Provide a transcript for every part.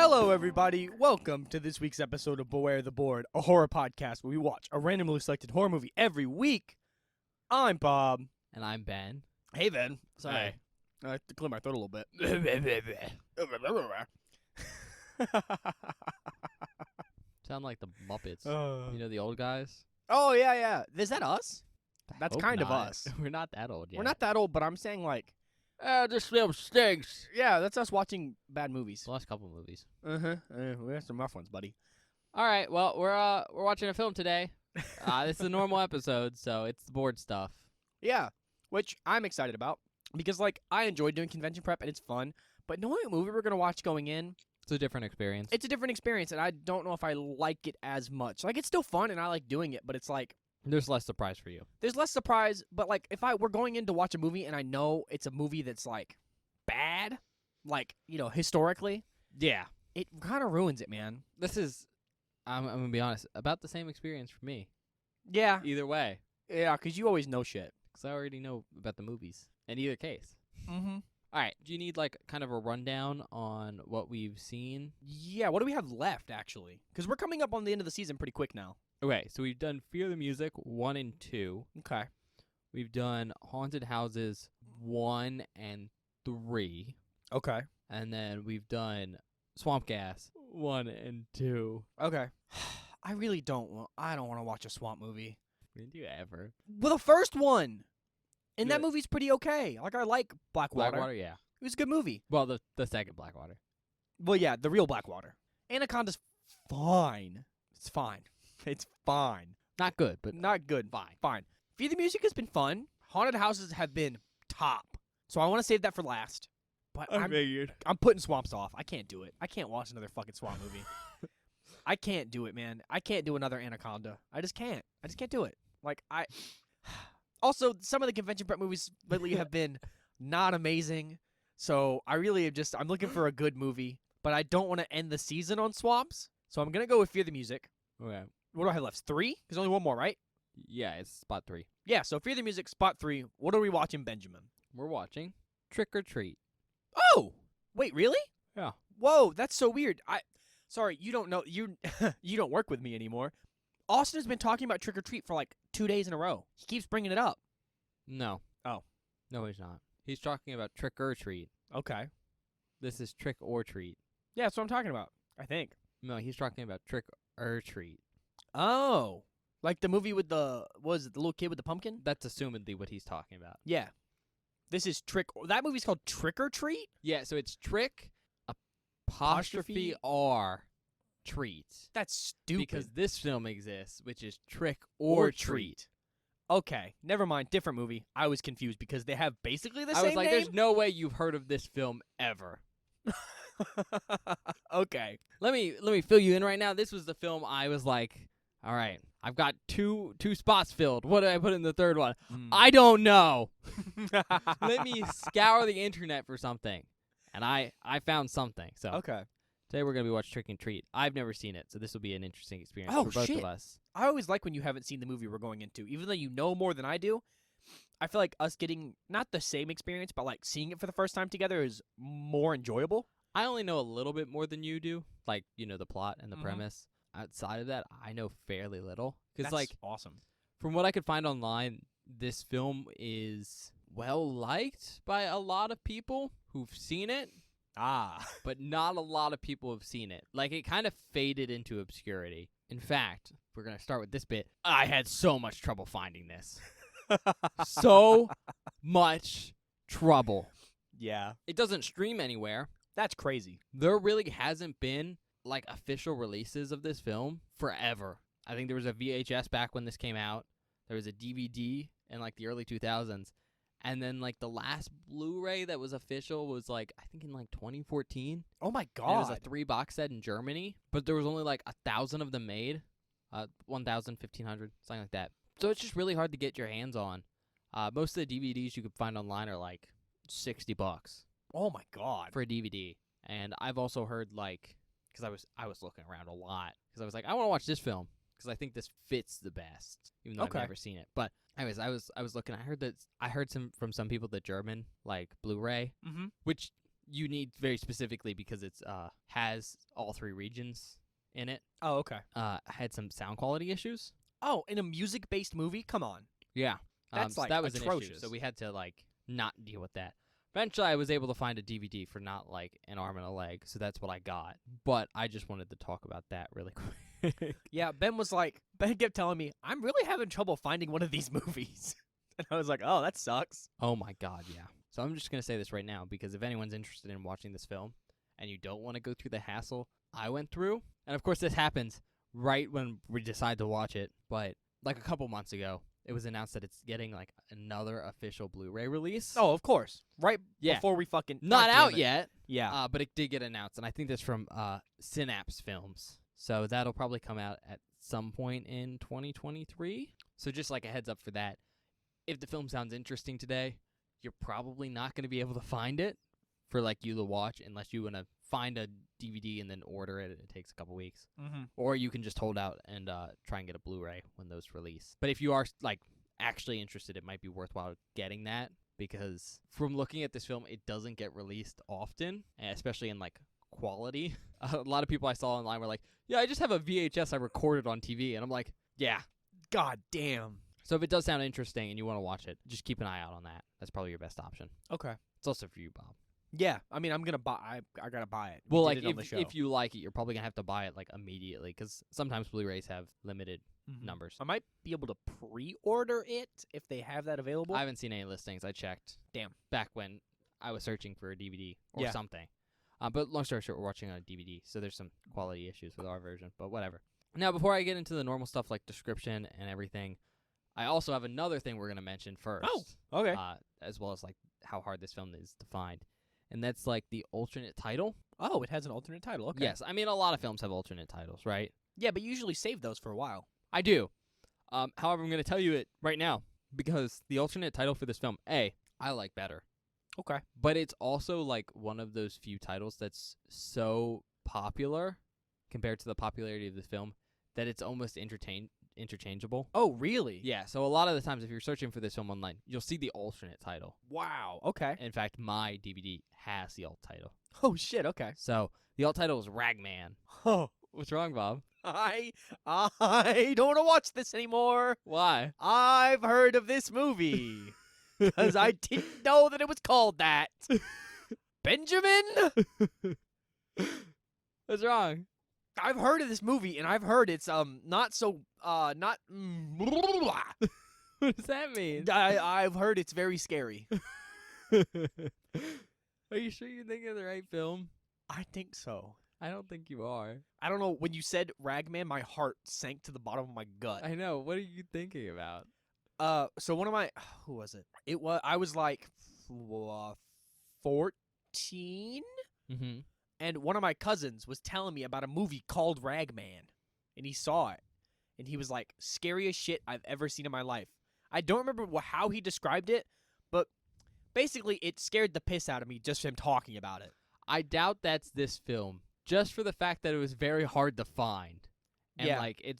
Hello, everybody. Welcome to this week's episode of Beware the Board, a horror podcast where we watch a randomly selected horror movie every week. I'm Bob. And I'm Ben. Hey, Ben. Sorry. Hey. I have to clear my throat a little bit. Sound like the Muppets. You know the old guys? Oh, yeah. Is that us? I That's hope kind of not. us. We're not that old yet. We're not that old, but I'm saying, like, This film stinks. yeah, that's us watching bad movies. The last couple movies. We have some rough ones, buddy. All right. Well, we're watching a film today. This is a normal episode, so it's the board stuff. Yeah, which I'm excited about because, like, I enjoy doing convention prep and it's fun. But knowing what movie we're going to watch going in, It's a different experience. it's a different experience, and I don't know if I like it as much. Like, it's still fun, and I like doing it, but it's like, There's less surprise for you. there's less surprise. But, like, if we're going in to watch a movie, and I know it's a movie that's, like, bad, like, historically, Yeah. it kind of ruins it, man. This is, I'm going to be honest, about the same experience for me. Yeah, Either way. because you always know shit. Because I already know about the movies. In either case. Mm-hmm. All right. Do you need, like, kind of a rundown on what we've seen? Yeah, what do we have left, actually? Because we're coming up on the end of the season pretty quick now. Okay, so we've done Fear the Music 1 and 2. Okay. We've done Haunted Houses 1 and 3. Okay. And then we've done Swamp Gas 1 and 2. Okay. I really don't want to watch a swamp movie. Did you ever? Well, the first one. And that Really? movie's pretty okay. Like, I like Blackwater. Blackwater, yeah. It was a good movie. Well, the second Blackwater. Well, yeah, the real Blackwater. Anaconda's fine. It's fine. It's fine. Not good, but Not good. fine. Fine. Fear the Music has been fun. Haunted Houses have been top. So I want to save that for last. But figured. I'm putting Swamps off. I can't do it. I can't watch another fucking swamp movie. I can't do it, man. I can't do another Anaconda. I just can't. I just can't do it. Like, Also, some of the convention prep movies lately have been not amazing. So I really I'm looking for a good movie. But I don't want to end the season on swamps. So I'm going to go with Fear the Music. Okay. What do I have left? 3? There's only one more, right? Yeah, it's spot 3. Yeah, so Fear the Music, spot 3. What are we watching, Benjamin? We're watching Trick or Treat. Oh! Wait, really? Yeah. Whoa, that's so weird. Sorry, you don't know. You don't work with me anymore. Austin has been talking about Trick or Treat for like 2 days in a row. He keeps bringing it up. No. Oh. No, he's not. He's talking about Trick or Treat. Okay. This is Trick or Treat. Yeah, that's what I'm talking about, I think. No, he's talking about Trick or Treat. Oh. Like the movie with the little kid with the pumpkin? That's assumedly what he's talking about. Yeah. This is that movie's called Trick or Treat? Yeah, so it's Trick apostrophe R Treat. That's stupid. Because this film exists, which is Trick or Treat. Okay, never mind. Different movie. I was confused because they have basically the same I was like, name. there's no way you've heard of this film ever. Okay. Let me fill you in right now. This was the film I was like, all right, I've got two spots filled. What did I put in the third one? I don't know. Let me scour the internet for something. And I found something. So Okay. today we're going to be watching Trick and Treat. I've never seen it, so this will be an interesting experience Oh, for both shit. of us. I always like when you haven't seen the movie we're going into. Even though you know more than I do, I feel like us getting not the same experience, but like seeing it for the first time together is more enjoyable. I only know a little bit more than you do, like, the plot and the Mhm. premise. Outside of that, I know fairly little. That's Because, like, awesome. from what I could find online, this film is well-liked by a lot of people who've seen it, but not a lot of people have seen it. Like, it kind of faded into obscurity. In fact, we're going to start with this bit. I had so much trouble finding this. So much trouble. Yeah. It doesn't stream anywhere. That's crazy. There really hasn't been, like, official releases of this film forever. I think there was a VHS back when this came out. There was a DVD in, like, the early 2000s. And then, like, the last Blu-ray that was official was, like, I think in, like, 2014. Oh my And it god. was a 3-box set in Germany. But there was only, like, 1,000 of them made. 1,000, 1,500, something like that. So it's just really hard to get your hands on. Most of the DVDs you could find online are, like, $60 Oh my god. for a DVD. And I've also heard, like, because I was looking around a lot, because I was like, I want to watch this film because I think this fits the best, even though Okay. I've never seen it. But anyways, I was looking. I heard from some people the German, like, Blu-ray, Mm-hmm. which you need very specifically because it's has all 3 regions in it. Oh, okay. Had some sound quality issues. Oh, in a music-based movie? Come on. Yeah. That's, so like, that was an issue. atrocious. So we had to, like, not deal with that. Eventually, I was able to find a DVD for not, like, an arm and a leg, so that's what I got. But I just wanted to talk about that really quick. Yeah, Ben kept telling me, I'm really having trouble finding one of these movies. And I was like, oh, that sucks. Oh, my God, yeah. So I'm just going to say this right now, because if anyone's interested in watching this film, and you don't want to go through the hassle I went through, and of course this happens right when we decide to watch it, but like a couple months ago, it was announced that it's getting like another official Blu-ray release. Oh, of course. Right before we fucking... Not God damn out it. yet. Yeah. But it did get announced, and I think that's from Synapse Films. So that'll probably come out at some point in 2023. So just like a heads up for that. If the film sounds interesting today, you're probably not going to be able to find it for like you to watch unless you want to find a DVD and then order it. It takes a couple weeks. Mm-hmm. Or you can just hold out and try and get a Blu-ray when those release. But if you are like actually interested, it might be worthwhile getting that, because from looking at this film, it doesn't get released often, especially in like quality. A lot of people I saw online were like, yeah, I just have a VHS I recorded on TV. And I'm like, yeah. God damn. So if it does sound interesting and you want to watch it, just keep an eye out on that. That's probably your best option. Okay. It's also for you, Bob. Yeah, I mean, I'm gonna buy. I gotta buy it. Well, We like did it on the show. if you like it, you're probably gonna have to buy it like immediately, because sometimes Blu-rays have limited Mhm. numbers. I might be able to pre-order it if they have that available. I haven't seen any listings. I checked. Damn. Back when I was searching for a DVD or Yeah. something. But long story short, we're watching on a DVD, so there's some quality issues with our version. But whatever. Now, before I get into the normal stuff like description and everything, I also have another thing we're gonna mention first. Oh, okay. As well as like how hard this film is to find. And that's like the alternate title. Oh, it has an alternate title. Okay. Yes, I mean a lot of films have alternate titles, right? Yeah, but you usually save those for a while. I do. However, I'm going to tell you it right now because the alternate title for this film, I like better. Okay. But it's also like one of those few titles that's so popular compared to the popularity of the film that it's almost interchangeable. Oh, really? Yeah, so a lot of the times if you're searching for this film online, you'll see the alternate title. Wow. Okay. In fact, my DVD has the alt title. Oh shit. Okay. So the alt title is Ragman. Oh, What's wrong, Bob? I don't want to watch this anymore. Why? I've heard of this movie because I didn't know that it was called that. Benjamin. What's wrong? I've heard of this movie, and I've heard it's not so not. What does that mean? I've heard it's very scary. Are you sure you're thinking of the right film? I think so. I don't think you are. I don't know. When you said Ragman, my heart sank to the bottom of my gut. I know. What are you thinking about? So one of my who was it? I was like 14, Mm-hmm. and one of my cousins was telling me about a movie called Ragman, and he saw it, and he was like, scariest shit I've ever seen in my life. I don't remember how he described it, but basically it scared the piss out of me just him talking about it. I doubt that's this film, just for the fact that it was very hard to find. And Yeah. like it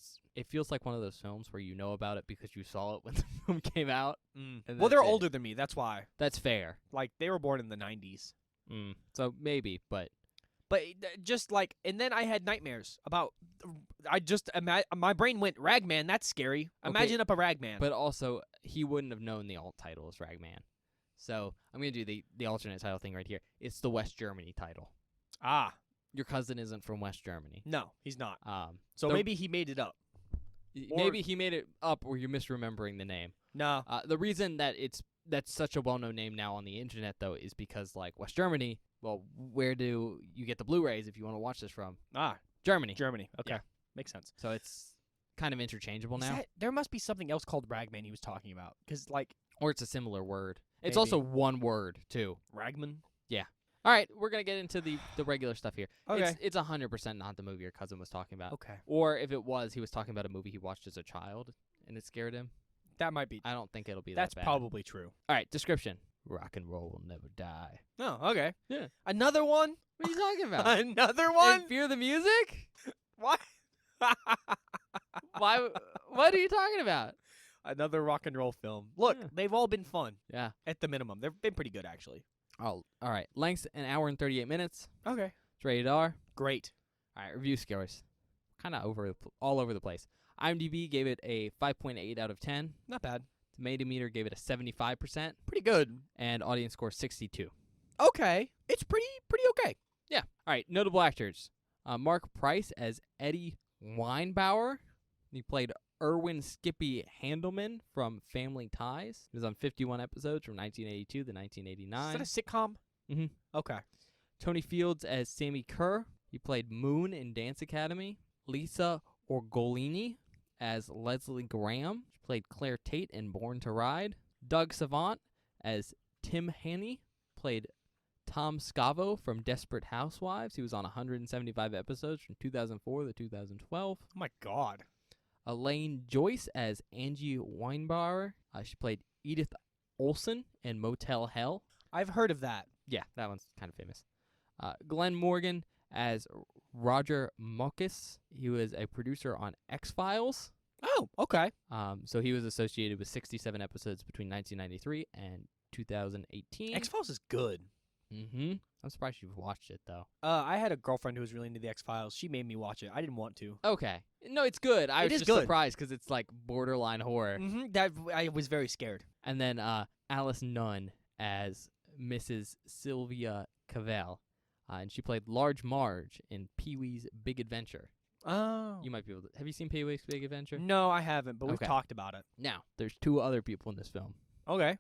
feels like one of those films where you know about it because you saw it when the film came out. And Well, they're that's it. older than me. That's why. That's fair. Like, they were born in the 90s. So maybe, but But just like, and then I had nightmares about. My brain went Ragman. That's scary. Imagine up a Ragman. but also he wouldn't have known the alt title is Ragman. So I'm gonna do the alternate title thing right here. It's the West Germany title. Your cousin isn't from West Germany. No, he's not. So the- maybe he made it up. Maybe he made it up, or you're misremembering the name. No. The reason that that's such a well-known name now on the internet, though, is because like West Germany. Well, where do you get the Blu-rays if you want to watch this from? Germany. Germany. Okay, Yeah. makes sense. So it's kind of interchangeable Is now, that- there must be something else called Ragman he was talking about, because like or it's a similar word. It's Maybe. also one word too. Ragman. All right, we're gonna get into the regular stuff here. Okay. It's 100% not the movie your cousin was talking about. Okay. Or if it was, he was talking about a movie he watched as a child and it scared him. That might be. I don't think it'll be That's that bad. probably true. All right, description. Rock and roll will never die. Oh, okay. Yeah. Another one. What are you talking about? Another one. And Fear the Music? What? Why? What are you talking about? Another rock and roll film. Look, Yeah. they've all been fun Yeah. at the minimum. They've been pretty good, actually. Oh, all right. Length, an hour and 38 minutes. Okay. It's rated R. Great. All right, review scores. Kind of all over the place. IMDb gave it a 5.8 out of 10. Not bad. Tomato meter gave it a 75%. Pretty good. And audience score 62. Okay. It's pretty okay. Yeah. All right, notable actors. Mark Price as Eddie Weinbauer. He played Erwin Skippy Handelman from Family Ties. He was on 51 episodes from 1982 to 1989. Is that a sitcom? Mm-hmm. Okay. Tony Fields as Sammy Kerr. He played Moon in Dance Academy. Lisa Orgolini as Leslie Graham. She played Claire Tate in Born to Ride. Doug Savant as Tim Haney. Played Tom Scavo from Desperate Housewives. He was on 175 episodes from 2004 to 2012. Oh my God. Elaine Joyce as Angie Weinbauer. She played Edith Olsen in Motel Hell. I've heard of that. Yeah, that one's kind of famous. Glenn Morgan as Roger Mokus. He was a producer on X-Files. Oh, okay. So he was associated with 67 episodes between 1993 and 2018. X-Files is good. Mm-hmm. I'm surprised you've watched it, though. I had a girlfriend who was really into the X-Files. She made me watch it. I didn't want to. Okay. No, it's good. I was is just good. surprised because it's like borderline horror. Mm-hmm. I was very scared. And then Alice Nunn as Mrs. Sylvia Cavell. And she played Large Marge in Pee-wee's Big Adventure. Oh. You might be able to. Have you seen Pee-wee's Big Adventure? No, I haven't, but we've Okay. talked about it. Now, there's two other people in this film. Okay.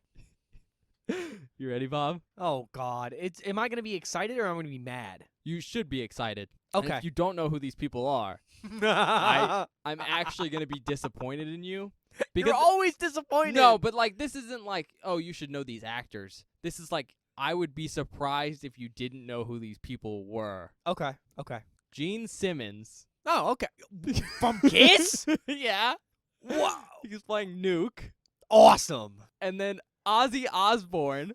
You ready, Bob? Oh, God. Am I going to be excited or am I going to be mad? You should be excited. And Okay. if you don't know who these people are, I'm actually going to be disappointed in you. You're always disappointed. No, but like this isn't like, oh, you should know these actors. This is like, I would be surprised if you didn't know who these people were. Okay. Gene Simmons. Oh, okay. From Kiss? Yeah. Wow. He was playing Nuke. Awesome. And then Ozzy Osbourne.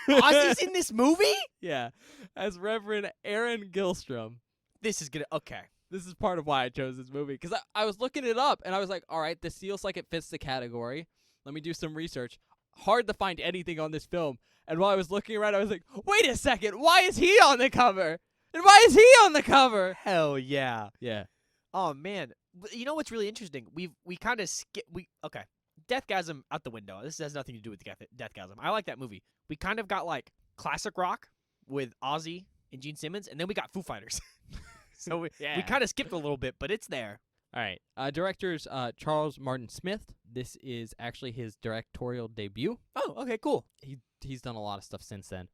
Ozzy's in this movie? Yeah. As Reverend Aaron Gilstrom. This is going to... Okay. This is part of why I chose this movie. Because I was looking it up, and I was like, all right, this feels like it fits the category. Let me do some research. Hard to find anything on this film. And while I was looking around, I was like, wait a second. Why is he on the cover? And why is he on the cover? Hell yeah. Yeah. Oh, man. You know what's really interesting? We kind of skip... Okay. Deathgasm out the window. This has nothing to do with Deathgasm. I like that movie. We kind of got, like, classic rock with Ozzy and Gene Simmons, and then we got Foo Fighters. So we kind of skipped a little bit, but it's there. All right. Director's Charles Martin Smith. This is actually his directorial debut. Oh, okay, cool. He's done a lot of stuff since then.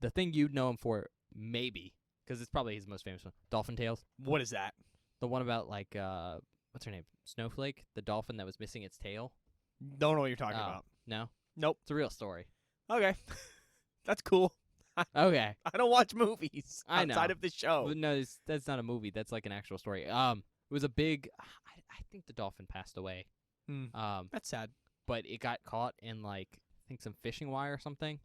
The thing you'd know him for, maybe, because it's probably his most famous one, Dolphin Tales. What is that? The one about, like, what's her name? Snowflake? The dolphin that was missing its tail? Don't know what you're talking about. No? Nope. It's a real story. Okay. That's cool. Okay. I don't watch movies I know. outside of the show. But no, that's not a movie. That's like an actual story. It was a big... I think the dolphin passed away. That's sad. But it got caught in, like, I think some fishing wire or something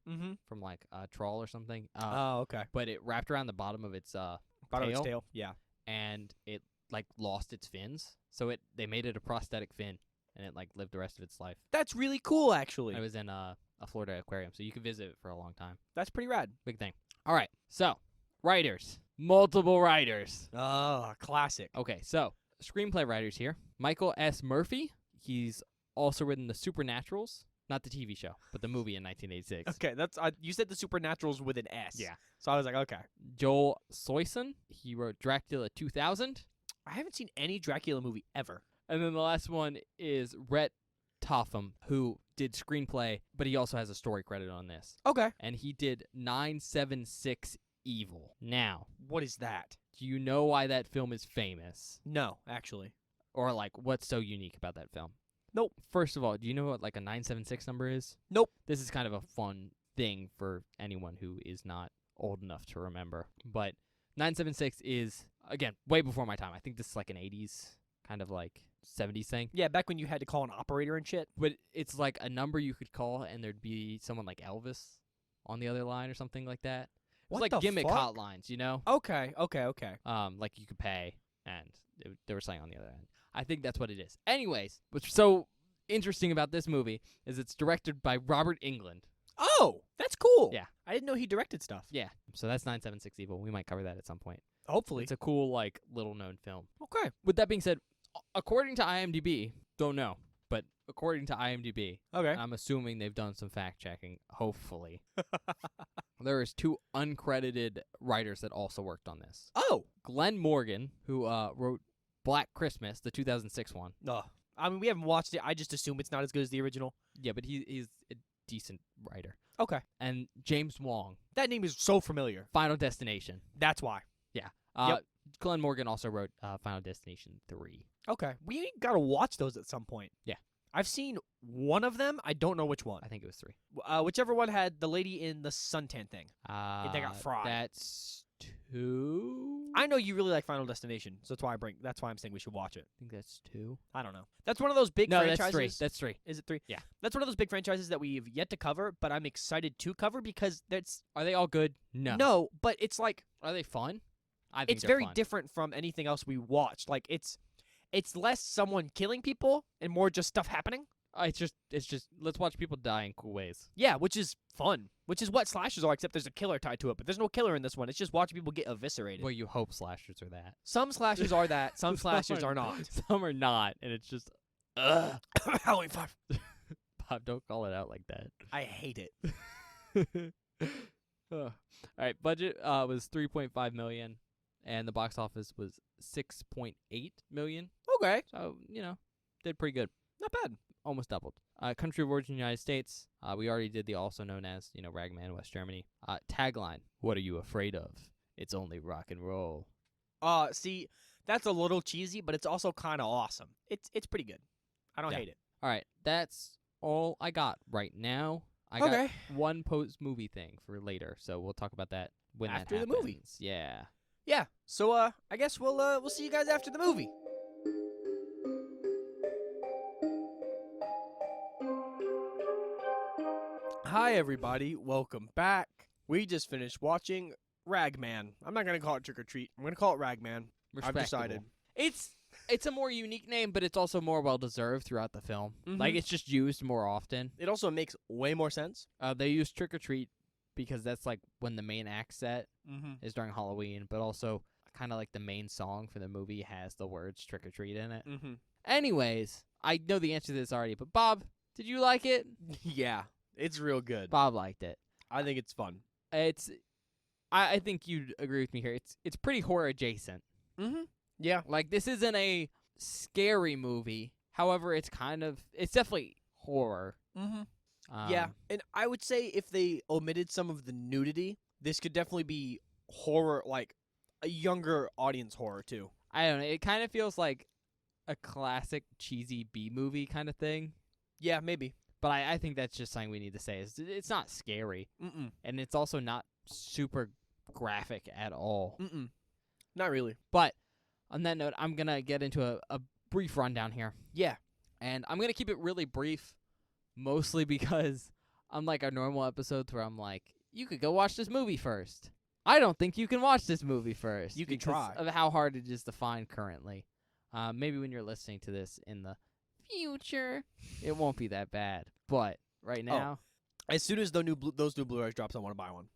from, like, a trawl or something. Oh, okay. But it wrapped around the bottom of its Bottom of its tail. Yeah. and it, like, lost its fins. So they made it a prosthetic fin, and it, like, lived the rest of its life. That's really cool, actually. It was in a Florida aquarium, so you could visit it for a long time. That's pretty rad. Big thing. All right, so, writers. Multiple writers. Oh, classic. Okay, so, screenplay writers here. Michael S. Murphy. He's also written The Supernaturals. Not the TV show, but the movie in 1986. Okay, that's you said the Supernaturals with an S. Yeah. So I was like, okay. Joel Soyson. He wrote Dracula 2000. I haven't seen any Dracula movie ever. And then the last one is Rhett Topham, who did screenplay, but he also has a story credit on this. Okay. And he did 976 Evil. Now, What is that? do you know why that film is famous? No, actually. Or, like, what's so unique about that film? Nope. First of all, do you know what, like, a 976 number is? Nope. This is kind of a fun thing for anyone who is not old enough to remember. But 976 is, again, way before my time. I think this is like an 80s kind of like 70s thing. Yeah, back when you had to call an operator and shit. But it's like a number you could call and there'd be someone like Elvis on the other line or something like that. What It's like the gimmick fuck? hotlines, you know? Okay. Like you could pay and there was something on the other end. I think that's what it is. Anyways, what's so interesting about this movie is it's directed by Robert Englund. Oh, That's cool. Yeah. I didn't know he directed stuff. Yeah. So that's 976 Evil. We might cover that at some point. Hopefully. It's a cool, like, little-known film. Okay. With that being said, according to IMDb, don't know, but according to IMDb, Okay. I'm assuming they've done some fact-checking, hopefully. There is 2 uncredited writers that also worked on this. Oh. Glenn Morgan, who wrote Black Christmas, the 2006 one. No. I mean, we haven't watched it. I just assume it's not as good as the original. Yeah, but he's a decent writer. Okay. And James Wong, That name is so familiar. Final Destination. That's why. Yeah. Yep. Glenn Morgan also wrote Final Destination 3. Okay. We gotta watch those at some point. Yeah. I've seen one of them. I don't know which one. I think it was 3. Whichever one had the lady in the suntan thing. They got fried. That's 2. I know you really like Final Destination, so that's why I'm saying we should watch it. I think that's 2. I don't know. That's one of those big franchises. That's 3. That's 3. Is it 3? Yeah. That's one of those big franchises that we've yet to cover, but I'm excited to cover because Are they all good? No. No, but it's like Are they fun? I think it's they're very fun. different from anything else we watched. Like it's less someone killing people and more just stuff happening. It's just let's watch people die in cool ways. Yeah, which is fun. Which is what slashers are, except there's a killer tied to it. But there's no killer in this one. It's just watching people get eviscerated. Well, you hope slashers are that. Some slashers are that. Some slashers are not. Some are not, and it's just Halloween 5. Bob, don't call it out like that. I hate it. All right, budget was $3.5 million, and the box office was $6.8 million. Okay. So did pretty good. Not bad. Almost doubled. Country of origin, United States. We already did the also known as, Ragman, West Germany. Tagline, what are you afraid of? It's only rock and roll. See, that's a little cheesy, but it's also kind of awesome. It's pretty good. I don't hate it. All right, that's all I got right now. I Okay. got one post-movie thing for later, so we'll talk about that when After that the movie. happens. Yeah. Yeah. So I guess we'll see you guys after the movie. Hi everybody, welcome back. We just finished watching Ragman. I'm not gonna call it Trick or Treat. I'm gonna call it Ragman. I've decided. It's a more unique name, but it's also more well-deserved throughout the film. Mhm. Like, it's just used more often. It also makes way more sense. They use Trick or Treat because that's, like, when the main act set Mm-hmm. is during Halloween, but also kind of like the main song for the movie has the words Trick or Treat in it. Mm-hmm. Anyways, I know the answer to this already, but Bob, did you like it? Yeah, it's real good. Bob liked it. I think it's fun. I think you'd agree with me here. It's pretty horror adjacent. Mm-hmm. Yeah. Like, this isn't a scary movie. However, it's definitely horror. Mm-hmm. Yeah, and I would say if they omitted some of the nudity, this could definitely be horror, like a younger audience horror too. I don't know. It kind of feels like a classic cheesy B movie kind of thing. Yeah, maybe. But I think that's just something we need to say. It's not scary. Mm-mm. And it's also not super graphic at all. Mm-mm. Not really. But on that note, I'm going to get into a brief rundown here. Yeah. And I'm going to keep it really brief, mostly because unlike our normal episodes where I'm like, you could go watch this movie first. I don't think you can watch this movie first. You can because try. of how hard it is to find currently. Maybe when you're listening to this in the future, it won't be that bad. But right now, as soon as those new Blu-rays drops, I want to buy one.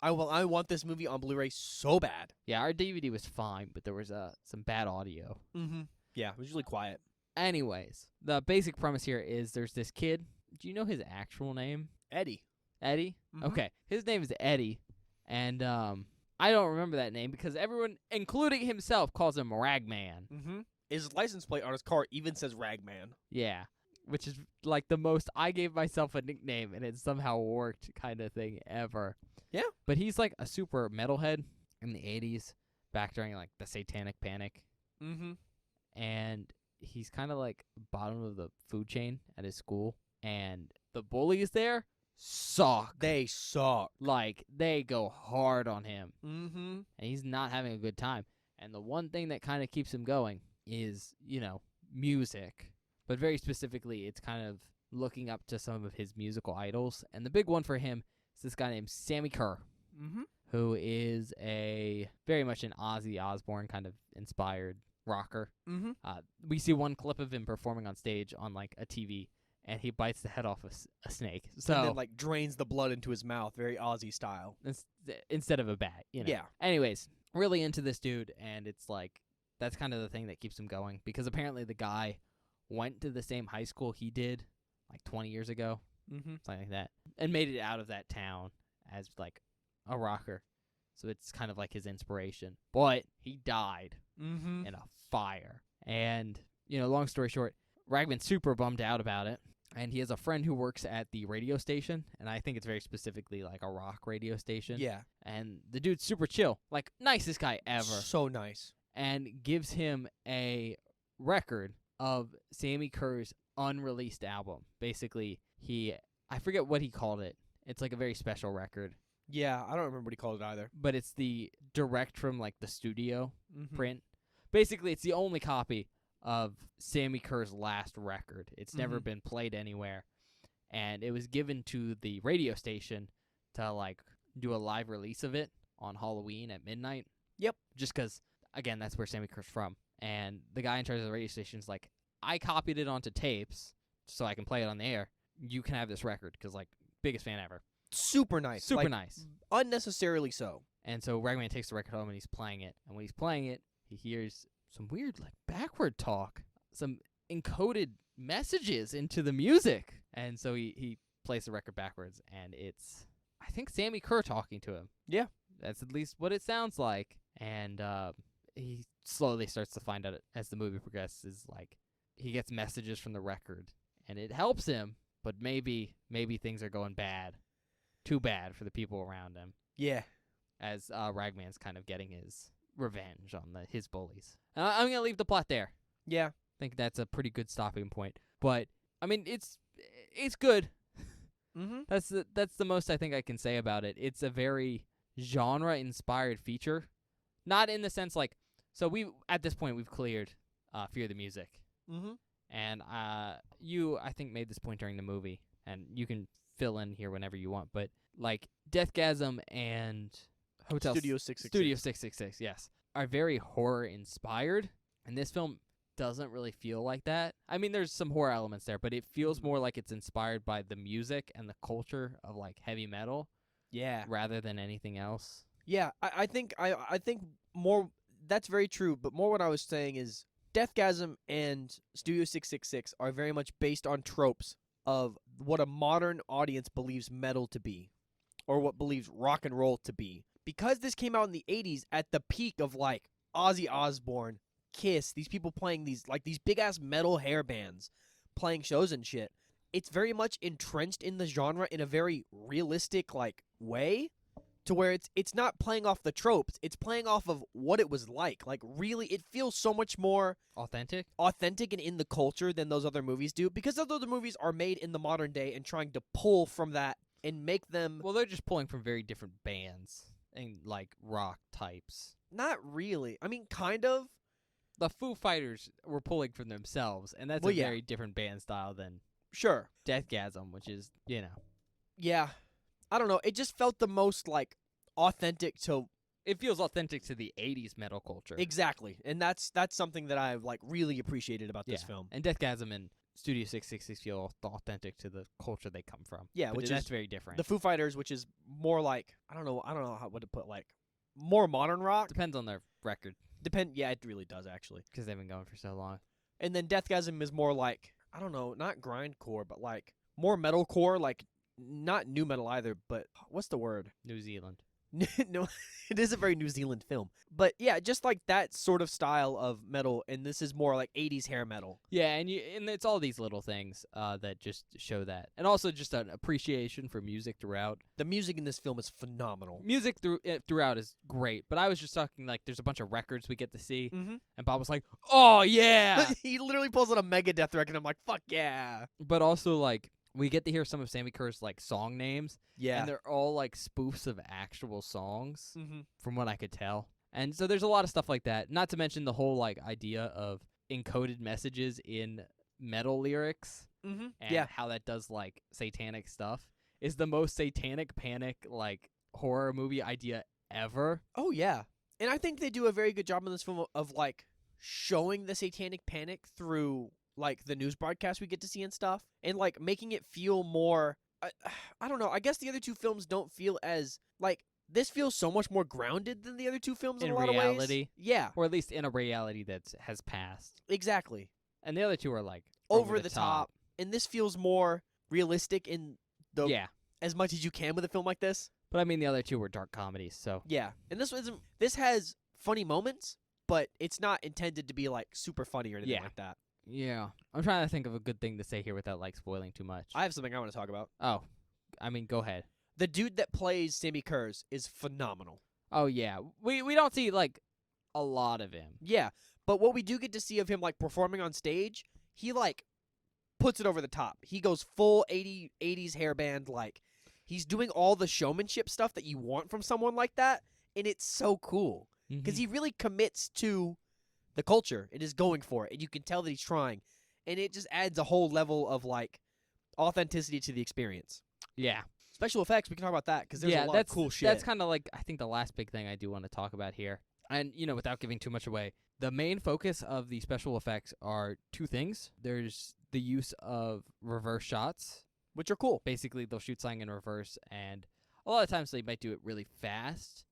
I want this movie on Blu-ray so bad. yeah, our DVD was fine, but there was some bad audio. Mm-hmm. Yeah, it was usually quiet. Anyways, the basic premise here is there's this kid. Do you know his actual name? Eddie. Eddie? Mhm. Okay. His name is Eddie. And I don't remember that name because everyone, including himself, calls him Ragman. Mm-hmm. His license plate on his car even says Ragman. Yeah. Which is like the most I gave myself a nickname and it somehow worked kind of thing ever. Yeah. But he's like a super metalhead in the 80s, back during like the Satanic Panic. Mm-hmm. And he's kind of like bottom of the food chain at his school. And the bullies there suck. They suck. Like, they go hard on him. Mm-hmm. And he's not having a good time. And the one thing that kind of keeps him going is, music. But very specifically, it's kind of looking up to some of his musical idols. And the big one for him is this guy named Sammy Kerr, Mm-hmm. who is very much an Ozzy Osbourne kind of inspired rocker. Mm-hmm. We see one clip of him performing on stage on like a TV, and he bites the head off a snake. So and then like drains the blood into his mouth, very Aussie style. instead of a bat, you know. Yeah. Anyways, really into this dude, and it's like that's kind of the thing that keeps him going, because apparently the guy went to the same high school he did like 20 years ago, something like that, and made it out of that town as like a rocker. So it's kind of like his inspiration. But he died in a fire. And, long story short, Ragman's super bummed out about it. And he has a friend who works at the radio station. And I think it's very specifically like a rock radio station. Yeah. And the dude's super chill. Like, nicest guy ever. So nice. And gives him a record of Sammy Kerr's unreleased album. Basically, I forget what he called it. It's like a very special record. Yeah, I don't remember what he called it either. But it's the direct from like the studio print. Basically, it's the only copy of Sammy Kerr's last record. It's never been played anywhere. And it was given to the radio station to like do a live release of it on Halloween at midnight. Yep. Just because, again, that's where Sammy Kerr's from. And the guy in charge of the radio station's like, I copied it onto tapes so I can play it on the air. You can have this record, because like, biggest fan ever. Super nice. Super nice. Unnecessarily so. And so Ragman takes the record home and he's playing it. And when he's playing it, he hears some weird like backward talk, some encoded messages into the music. And so he plays the record backwards, and it's, I think, Sammy Kerr talking to him. Yeah. That's at least what it sounds like. And he slowly starts to find out as the movie progresses, like, he gets messages from the record, and it helps him, but maybe things are going bad. Too bad for the people around him. Yeah. As Ragman's kind of getting his revenge on his bullies. I'm going to leave the plot there. Yeah. I think that's a pretty good stopping point. But, I mean, it's good. That's the most I think I can say about it. It's a very genre-inspired feature. Not in the sense like, so at this point, we've cleared Fear the Music. And you, I think, made this point during the movie, and you can fill in here whenever you want, but like Deathgasm and Studio 666. Studio 666, yes, are very horror inspired, and this film doesn't really feel like that. I mean, there's some horror elements there, but it feels more like it's inspired by the music and the culture of like heavy metal, rather than anything else. Yeah, I think more. That's very true, but more what I was saying is Deathgasm and Studio 666 are very much based on tropes of what a modern audience believes metal to be, or what believes rock and roll to be. Because this came out in the 80s at the peak of like Ozzy Osbourne, Kiss, these people playing these big ass metal hair bands, playing shows and shit. It's very much entrenched in the genre in a very realistic like way, to where it's not playing off the tropes, it's playing off of what it was like. Like, really, it feels so much more authentic and in the culture than those other movies do, because those other movies are made in the modern day and trying to pull from that and make them... Well, they're just pulling from very different bands and, like, rock types. Not really. I mean, kind of. The Foo Fighters were pulling from themselves, and that's very different band style than... Sure. Deathgasm, which is, Yeah. I don't know. It just felt the most, like, authentic to... It feels authentic to the 80s metal culture. Exactly. And that's something that I've, like, really appreciated about this film. And Deathgasm and Studio 666 feel authentic to the culture they come from. Yeah, but which that's is very different. The Foo Fighters, which is more like... I don't know what to put, like... More modern rock. Depends on their record. Yeah, it really does, actually. Because they've been going for so long. And then Deathgasm is more like... I don't know, not grindcore, but, like, more metalcore, like... Not new metal either, but what's the word? New Zealand. No, it is a very New Zealand film. But yeah, just like that sort of style of metal, and this is more like 80s hair metal. Yeah, and it's all these little things that just show that. And also just an appreciation for music throughout. The music in this film is phenomenal. Music throughout is great, but I was just talking like there's a bunch of records we get to see, and Bob was like, oh yeah! He literally pulls out a Megadeth record, and I'm like, fuck yeah! But also like, we get to hear some of Sammy Kerr's like song names. Yeah. And they're all like spoofs of actual songs, from what I could tell. And so there's a lot of stuff like that. Not to mention the whole like idea of encoded messages in metal lyrics, and how that does like satanic stuff is the most satanic panic like horror movie idea ever. Oh yeah. And I think they do a very good job in this film of like showing the satanic panic through like the news broadcast we get to see and stuff, and like making it feel more. I don't know. I guess the other two films don't feel as like this feels so much more grounded than the other two films in a lot of ways. reality. Yeah, Or at least in a reality that has passed. exactly. And the other two are like Over the top. And this feels more realistic in the Yeah. as much as you can with a film like this. But I mean, the other two were dark comedies, so. Yeah, and this has funny moments, but it's not intended to be like super funny or anything like that. Yeah. I'm trying to think of a good thing to say here without like spoiling too much. I have something I want to talk about. Oh. I mean, go ahead. The dude that plays Sammy Kurz is phenomenal. Oh, yeah. We don't see, like, a lot of him. Yeah, but what we do get to see of him, like, performing on stage, he, like, puts it over the top. He goes full 80s hairband, like, he's doing all the showmanship stuff that you want from someone like that, and it's so cool. Because he really commits to the culture and is going for it, and you can tell that he's trying. And it just adds a whole level of, like, authenticity to the experience. Yeah. Special effects, we can talk about that, because there's a lot of cool shit. That's kind of like, I think, the last big thing I do want to talk about here. And, you know, without giving too much away, the main focus of the special effects are two things. There's the use of reverse shots. Which are cool. Basically, they'll shoot something in reverse, and a lot of times they might do it really fast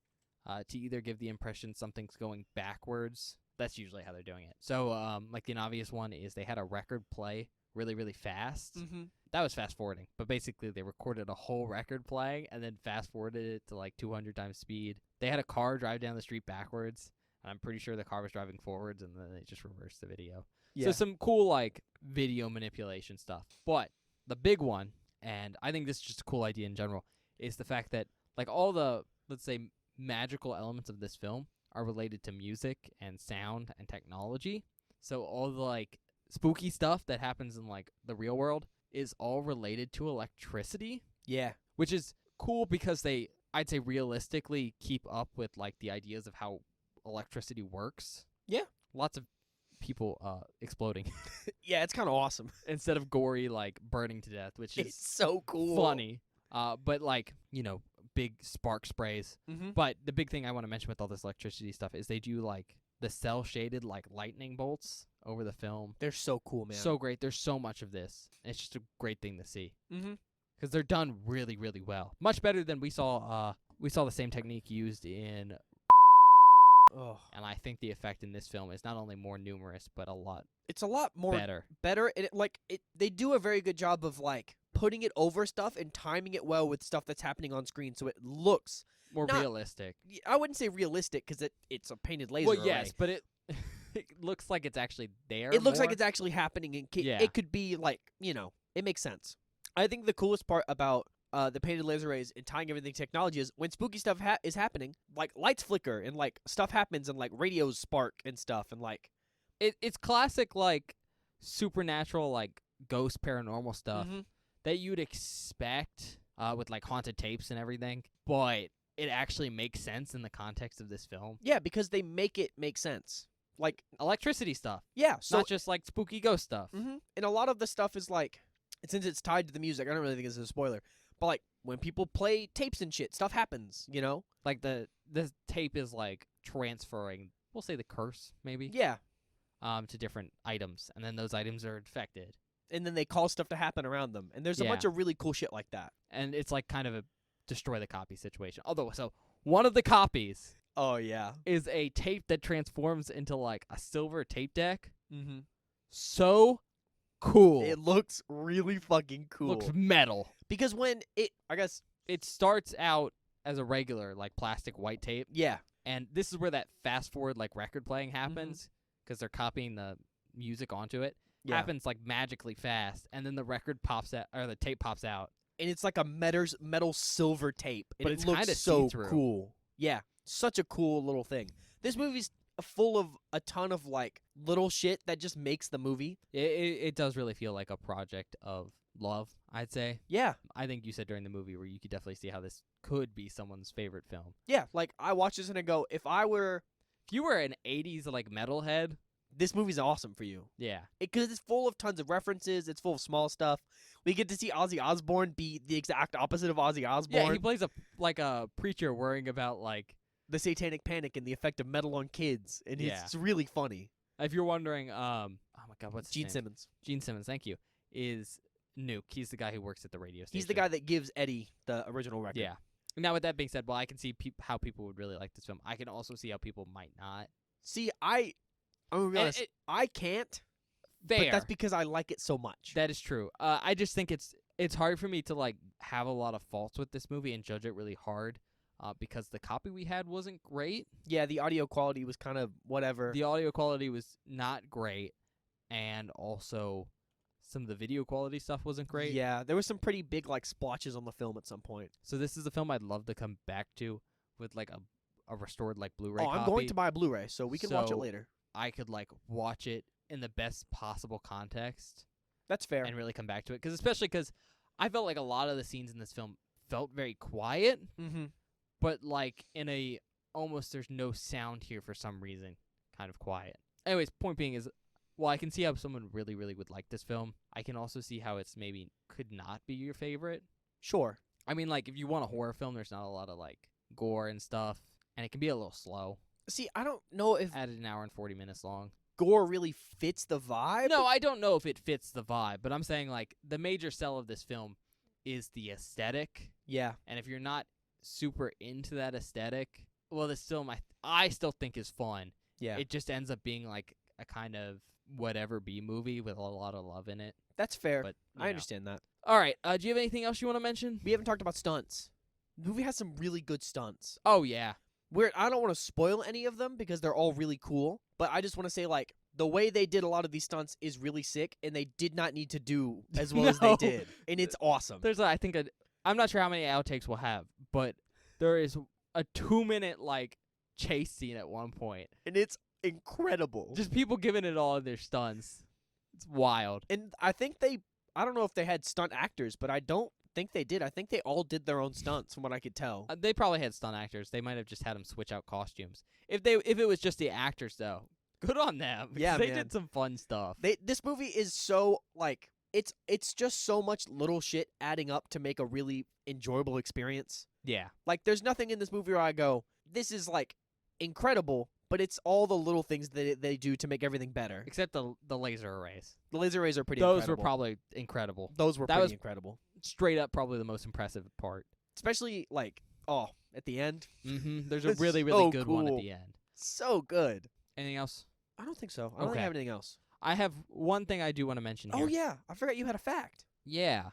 to either give the impression something's going backwards. That's usually how they're doing it. So, like, an obvious one is they had a record play really, really fast. Mm-hmm. That was fast-forwarding, but basically they recorded a whole record playing and then fast-forwarded it to, like, 200 times speed. They had a car drive down the street backwards, and I'm pretty sure the car was driving forwards, and then they just reversed the video. Yeah. So some cool, like, video manipulation stuff. But the big one, and I think this is just a cool idea in general, is the fact that, like, all the, let's say, magical elements of this film are related to music and sound and technology. So all the, like, spooky stuff that happens in, like, the real world is all related to electricity. Yeah. Which is cool because they, I'd say, realistically keep up with, like, the ideas of how electricity works. Yeah. Lots of people exploding. Yeah, it's kind of awesome. Instead of gory, like, burning to death, which is it's so cool. funny. But, like, you know, big spark sprays. Mm-hmm. But the big thing I want to mention with all this electricity stuff is they do, like, the cell-shaded, like, lightning bolts over the film. They're so cool, man. So great. There's so much of this. It's just a great thing to see. Mm-hmm. Because they're done really, really well. Much better than we saw. We saw the same technique used in. Oh. And I think the effect in this film is not only more numerous, but a lot. It's a lot more better. And they do a very good job of like putting it over stuff and timing it well with stuff that's happening on screen, so it looks more realistic. I wouldn't say realistic because it's a painted laser. Well, yes, array. but it looks like it's actually there. It looks like it's actually happening, and Yeah. it could be like, you know, it makes sense. I think the coolest part about the painted laser rays and tying everything to technology is when spooky stuff is happening, like lights flicker and like stuff happens and like radios spark and stuff and like it's classic like supernatural like ghost paranormal stuff that you'd expect with like haunted tapes and everything, but it actually makes sense in the context of this film. Yeah, because they make it make sense. Like electricity stuff. Yeah, so not just like spooky ghost stuff. And a lot of the stuff is like, since it's tied to the music, I don't really think it's a spoiler. But like when people play tapes and shit, stuff happens, you know? Like the tape is like transferring, we'll say the curse maybe. Yeah. To different items, and then those items are infected. And then they cause stuff to happen around them. And there's a bunch of really cool shit like that. And it's like kind of a destroy the copy situation. Although, so one of the copies is a tape that transforms into like a silver tape deck. So cool. It looks really fucking cool. Looks metal. Because when it starts out as a regular like plastic white tape. Yeah. And this is where that fast forward like record playing happens because they're copying the music onto it. Yeah. Happens like magically fast, and then the record pops out or the tape pops out. And it's like a metal silver tape. And but it it's looks so see-through. Cool. Yeah. Such a cool little thing. This movie's full of a ton of like little shit that just makes the movie. It does really feel like a project of love, I'd say. Yeah. I think you said during the movie where you could definitely see how this could be someone's favorite film. Yeah, like I watch this and I go, if you were an 80s like metalhead, this movie's awesome for you. Yeah. Because it's full of tons of references. It's full of small stuff. We get to see Ozzy Osbourne be the exact opposite of Ozzy Osbourne. Yeah, he plays a preacher worrying about like the satanic panic and the effect of metal on kids, and it's really funny. If you're wondering, oh my God, what's his Gene name? Simmons. Gene Simmons, thank you, is Nuke. He's the guy who works at the radio station. He's the guy that gives Eddie the original record. Yeah. Now, with that being said, I can see how people would really like this film. I can also see how people might not. See, I'm gonna be honest, I can't. Fair. But that's because I like it so much. That is true. I just think it's hard for me to like have a lot of faults with this movie and judge it really hard, because the copy we had wasn't great. Yeah, the audio quality was kind of whatever. The audio quality was not great, and also some of the video quality stuff wasn't great. Yeah, there was some pretty big like splotches on the film at some point. So this is a film I'd love to come back to with like a restored like Blu-ray I'm copy. going to buy a Blu-ray, so we can watch it later. I could like watch it in the best possible context. That's fair. And really come back to it, especially because I felt like a lot of the scenes in this film felt very quiet, but like in a almost there's no sound here for some reason, kind of quiet. Anyways, point being is, I can see how someone really, really would like this film. I can also see how it's maybe could not be your favorite. Sure. I mean, like, if you want a horror film, there's not a lot of, like, gore and stuff, and it can be a little slow. See, I don't know if at an hour and 40 minutes long. Gore really fits the vibe. No, I don't know if it fits the vibe, but I'm saying, like, the major sell of this film is the aesthetic. Yeah. And if you're not super into that aesthetic, well, this film I still think is fun. Yeah. It just ends up being, like, a kind of whatever B movie with a lot of love in it. That's fair. But I understand that. All right. Do you have anything else you want to mention? We haven't talked about stunts. The movie has some really good stunts. Oh, yeah. I don't want to spoil any of them because they're all really cool, but I just want to say, like, the way they did a lot of these stunts is really sick, and they did not need to do as well as they did, and it's awesome. There's, I'm not sure how many outtakes we'll have, but there is a 2-minute, like, chase scene at one point. And it's incredible. Just people giving it all of their stunts. It's wild. And I think I don't know if they had stunt actors, but I don't think they did. I think they all did their own stunts from what I could tell. They probably had stunt actors. They might have just had them switch out costumes. If it was just the actors, though, good on them. Yeah, they man. did some fun stuff. This movie is so, like, it's just so much little shit adding up to make a really enjoyable experience. Yeah. Like, there's nothing in this movie where I go, this is, like, incredible, but it's all the little things that they do to make everything better. Except the laser arrays. The laser arrays are pretty Those incredible. were probably incredible. Those were pretty incredible. Straight up probably the most impressive part. Especially, like, at the end. Mm-hmm. There's a really, really so good cool. one at the end. So good. Anything else? I don't think so. I don't think I have anything else. I have one thing I do want to mention here. Oh, yeah. I forgot you had a fact. Yeah.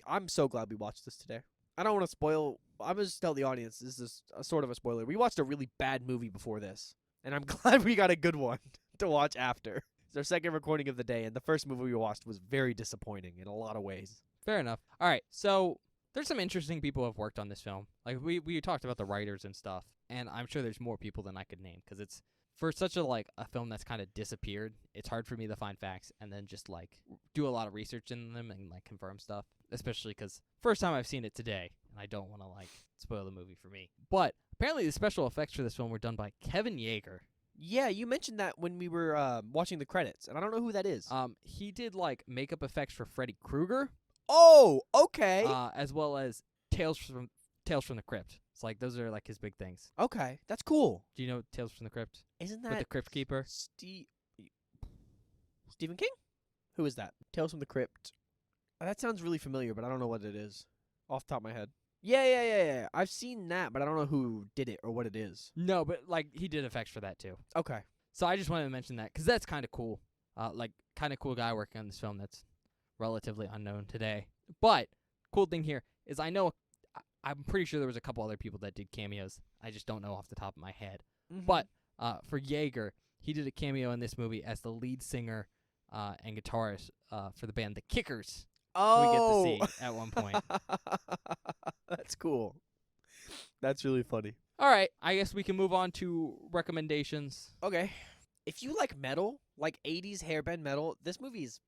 I'm so glad we watched this today. I don't want to spoil. I'm going to just tell the audience, this is a sort of a spoiler. We watched a really bad movie before this, and I'm glad we got a good one to watch after. It's our second recording of the day, and the first movie we watched was very disappointing in a lot of ways. Fair enough. All right, so there's some interesting people who have worked on this film. Like, we talked about the writers and stuff, and I'm sure there's more people than I could name, because it's, for such a film that's kind of disappeared, it's hard for me to find facts and then just, like, do a lot of research in them and, like, confirm stuff, especially because first time I've seen it today, and I don't want to, like, spoil the movie for me. But apparently the special effects for this film were done by Kevin Yeager. Yeah, you mentioned that when we were watching the credits, and I don't know who that is. He did, like, makeup effects for Freddy Krueger. Oh, okay. As well as Tales from the Crypt. It's like, those are, like, his big things. Okay, that's cool. Do you know Tales from the Crypt? Isn't that with the Crypt Keeper? Stephen King? Who is that? Tales from the Crypt. That sounds really familiar, but I don't know what it is off the top of my head. Yeah. I've seen that, but I don't know who did it or what it is. No, but, like, he did effects for that, too. Okay. So I just wanted to mention that, because that's kind of cool. Kind of cool guy working on this film that's relatively unknown today. But cool thing here is I'm pretty sure there was a couple other people that did cameos. I just don't know off the top of my head. Mm-hmm. But for Yeager, he did a cameo in this movie as the lead singer and guitarist for the band The Kickers. Oh, we get to see at one point. That's cool. That's really funny. All right, I guess we can move on to recommendations. Okay. If you like metal, like 80s hairband metal, this movie is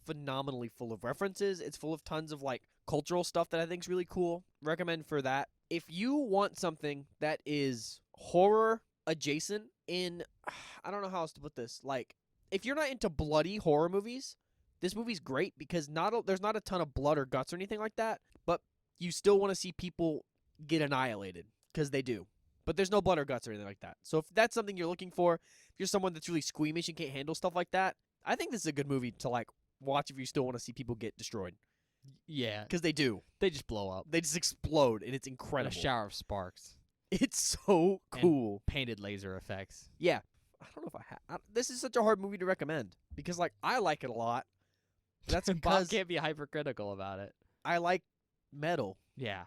phenomenally full of references. It's full of tons of, like, cultural stuff that I think is really cool. Recommend for that. If you want something that is horror adjacent I don't know how else to put this. Like, if you're not into bloody horror movies, this movie's great because there's not a ton of blood or guts or anything like that, but you still want to see people get annihilated, because they do. But there's no blood or guts or anything like that. So if that's something you're looking for, if you're someone that's really squeamish and can't handle stuff like that, I think this is a good movie to like watch if you still want to see people get destroyed. Yeah. Because they do. They just blow up. They just explode, and it's incredible. A shower of sparks. It's so cool. And painted laser effects. Yeah. I don't know if this is such a hard movie to recommend because like I like it a lot. That's Bob because can't be hypercritical about it. I like metal. Yeah.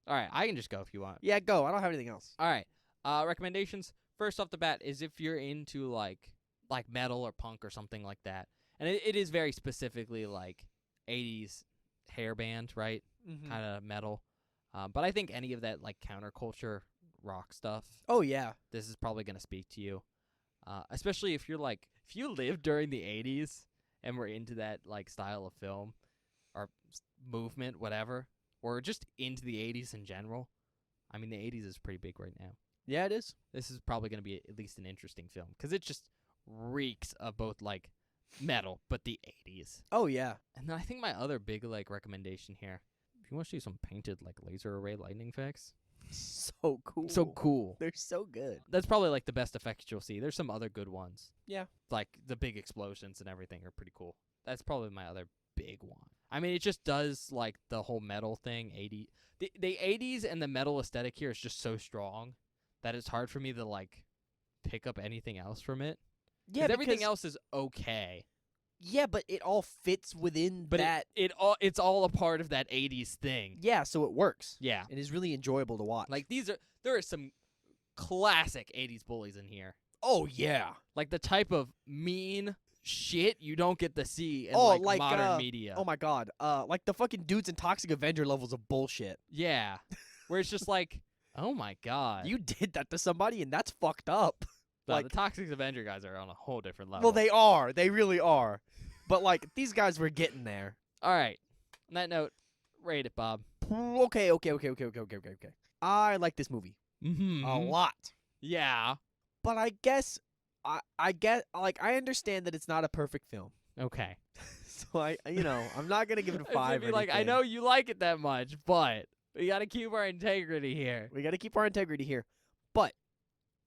All right, I can just go if you want. Yeah, go. I don't have anything else. All right. Recommendations. First off the bat is if you're into like metal or punk or something like that, and it is very specifically like 80s hair band, right? Mm-hmm. Kind of metal. But I think any of that like counterculture rock stuff. Oh yeah. This is probably gonna speak to you, especially if you're like if you lived during the 80s and were into that like style of film or movement, whatever, or just into the 80s in general. I mean, the 80s is pretty big right now. Yeah, it is. This is probably going to be at least an interesting film because it just reeks of both like metal, but the 80s. Oh yeah. And then I think my other big like recommendation here, if you want to see some painted like laser array lightning effects, so cool. so cool. They're so good. That's probably like the best effects you'll see. There's some other good ones. Yeah. Like the big explosions and everything are pretty cool. That's probably my other big one. I mean, it just does like the whole metal thing. The 80s and the metal aesthetic here is just so strong that it's hard for me to like pick up anything else from it. Yeah, everything else is okay. Yeah, but it all fits within But that. It's all a part of that 80s thing. Yeah, so it works. Yeah. It is really enjoyable to watch. Like there are some classic 80s bullies in here. Oh yeah. Like the type of mean shit you don't get to see in like modern media. Oh my god. Like the fucking dudes in Toxic Avenger levels of bullshit. Yeah. Where it's just like, oh my god. You did that to somebody and that's fucked up. No, like the Toxic Avenger guys are on a whole different level. Well, they are. They really are. But like these guys were getting there. All right. On that note, rate it, Bob. Okay. I like this movie Mm-hmm. a lot. Yeah. But I guess I get like I understand that it's not a perfect film. Okay. So I'm not gonna give it a 5 or like, I anything. know you like it that much, but we gotta keep our integrity here. We gotta keep our integrity here. But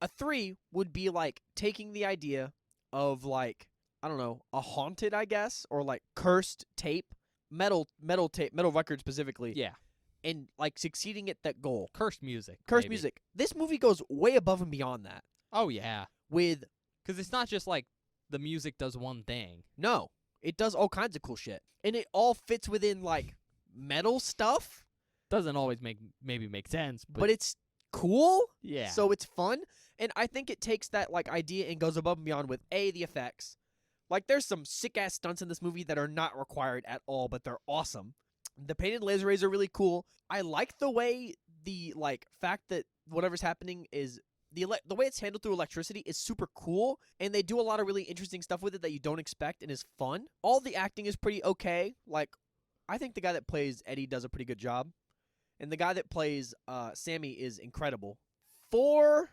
a 3 would be like taking the idea of like, I don't know, a haunted, I guess, or like cursed tape, metal record specifically. Yeah. And like succeeding at that goal. Cursed music. Cursed maybe. music. This movie goes way above and beyond that. Oh yeah. With Because it's not just like the music does one thing. No, it does all kinds of cool shit. And it all fits within like metal stuff. Doesn't always make sense, But it's cool. yeah. So it's fun. And I think it takes that like idea and goes above and beyond with the effects. Like there's some sick ass stunts in this movie that are not required at all, but they're awesome. The painted laser rays are really cool. I like the way the like fact that whatever's happening is the way it's handled through electricity is super cool, and they do a lot of really interesting stuff with it that you don't expect and is fun. All the acting is pretty okay. Like I think the guy that plays Eddie does a pretty good job, and the guy that plays Sammy is incredible. 4.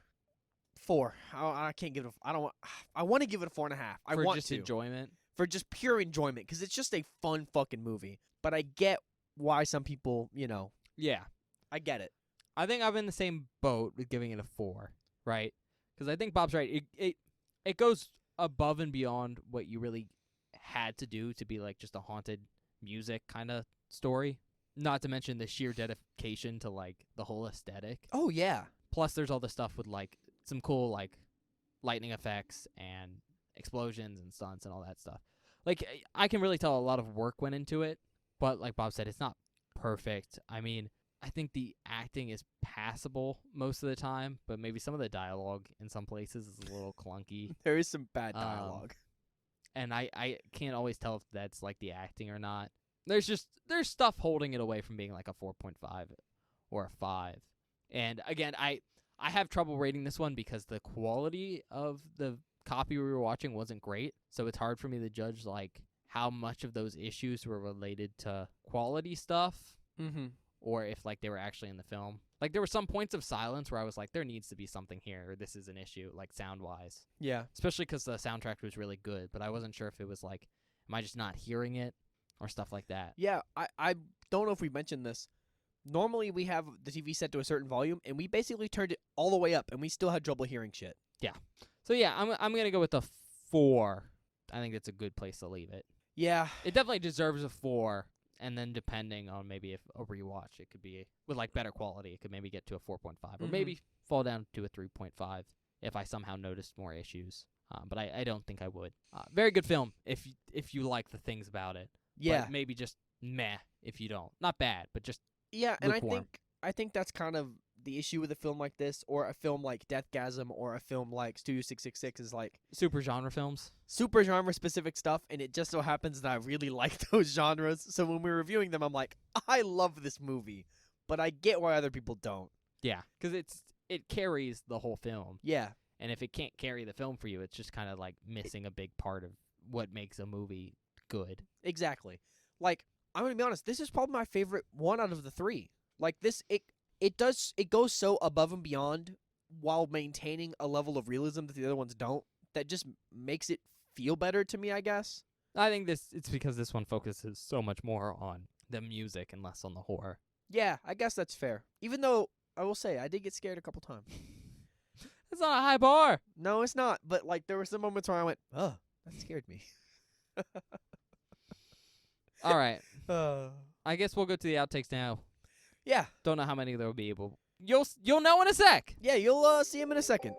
I can't give it. I don't want. I want to give it a 4.5. I for want just to enjoyment. for just pure enjoyment because it's just a fun fucking movie. But I get why some people, Yeah. I get it. I think I'm in the same boat with giving it a 4, right? Because I think Bob's right. It goes above and beyond what you really had to do to be like just a haunted music kind of story. Not to mention the sheer dedication to like the whole aesthetic. Oh yeah. Plus, there's all the stuff with like some cool like lightning effects and explosions and stunts and all that stuff. Like I can really tell a lot of work went into it, but like Bob said, it's not perfect. I mean, I think the acting is passable most of the time, but maybe some of the dialogue in some places is a little clunky. There is some bad dialogue. And I can't always tell if that's like the acting or not. There's stuff holding it away from being like a 4.5 or a 5. And again, I have trouble rating this one because the quality of the copy we were watching wasn't great. So it's hard for me to judge like how much of those issues were related to quality stuff. Mm-hmm. Or if like they were actually in the film. Like there were some points of silence where I was like, there needs to be something here, or this is an issue, like sound-wise. Yeah. Especially because the soundtrack was really good, but I wasn't sure if it was like, am I just not hearing it, or stuff like that. Yeah, I don't know if we mentioned this. Normally we have the TV set to a certain volume, and we basically turned it all the way up, and we still had trouble hearing shit. So yeah, I'm gonna go with the 4 I think it's a good place to leave it. Yeah. It definitely deserves a 4, and then depending on maybe if a rewatch, it could be with like better quality. It could maybe get to a 4.5, or maybe fall down to a 3.5 if I somehow noticed more issues. But I don't think I would. Very good film if you like the things about it. Yeah. But maybe just meh if you don't. Not bad, but just Yeah, and lukewarm. I think that's kind of the issue with a film like this, or a film like Deathgasm, or a film like Studio 666 is like super genre films. Super genre specific stuff, and it just so happens that I really like those genres. So when we're reviewing them, I'm like, I love this movie, but I get why other people don't. Yeah, because it carries the whole film. Yeah. And if it can't carry the film for you, it's just kind of like missing a big part of what makes a movie good. Exactly. Like, I'm gonna be honest, this is probably my favorite one out of the 3. Like this, it goes so above and beyond while maintaining a level of realism that the other ones don't. That just makes it feel better to me, I guess. I think it's because this one focuses so much more on the music and less on the horror. Yeah, I guess that's fair. Even though I will say I did get scared a couple times. It's not a high bar. No, it's not. But like there were some moments where I went, "Oh, that scared me." All right. I guess we'll go to the outtakes now. Yeah. Don't know how many there will be, but you'll know in a sec. Yeah, you'll see him in a second.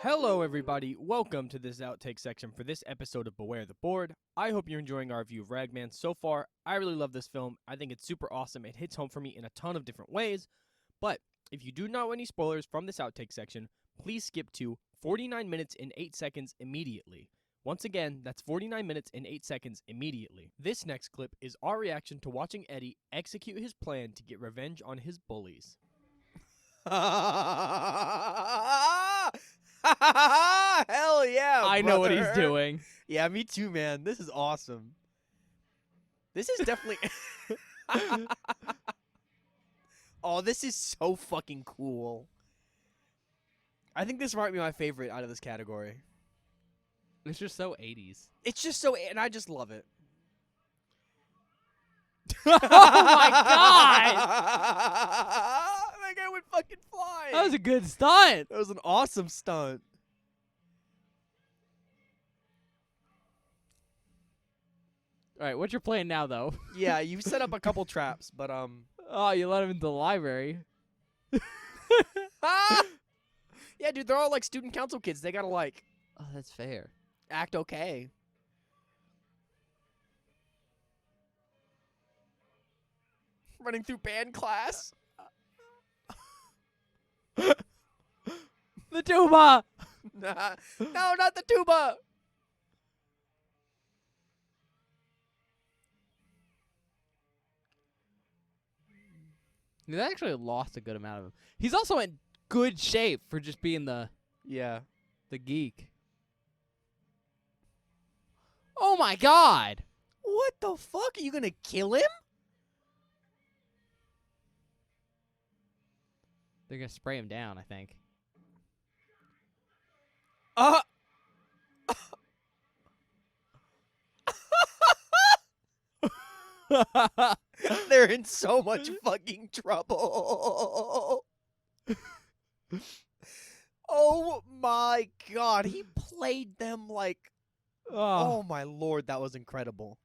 Hello, everybody. Welcome to this outtake section for this episode of Beware the Board. I hope you're enjoying our review of Ragman so far. I really love this film. I think it's super awesome. It hits home for me in a ton of different ways. But if you do not want any spoilers from this outtake section, please skip to 49 minutes and 8 seconds immediately. Once again, that's 49 minutes and 8 seconds immediately. This next clip is our reaction to watching Eddie execute his plan to get revenge on his bullies. Hell yeah, I know what he's doing. Yeah, me too, man. This is awesome. This is definitely... Oh, this is so fucking cool. I think this might be my favorite out of this category. It's just so 80s. It's just so... And I just love it. Oh my god! That guy went fucking flying. That was a good stunt. That was an awesome stunt. All right, what's your plan now, though? Yeah, you've set up a couple traps, but Oh, you let him into the library. Yeah, dude, they're all like student council kids. They gotta like Oh, that's fair. act okay. Running through band class. The tuba. Nah. No, not the tuba. He's actually lost a good amount of him. He's also in good shape for just being the geek. Oh my god! What the fuck? Are you gonna kill him? They're gonna spray him down, I think. They're in so much fucking trouble. Oh my god, he played them like... Oh my lord, that was incredible.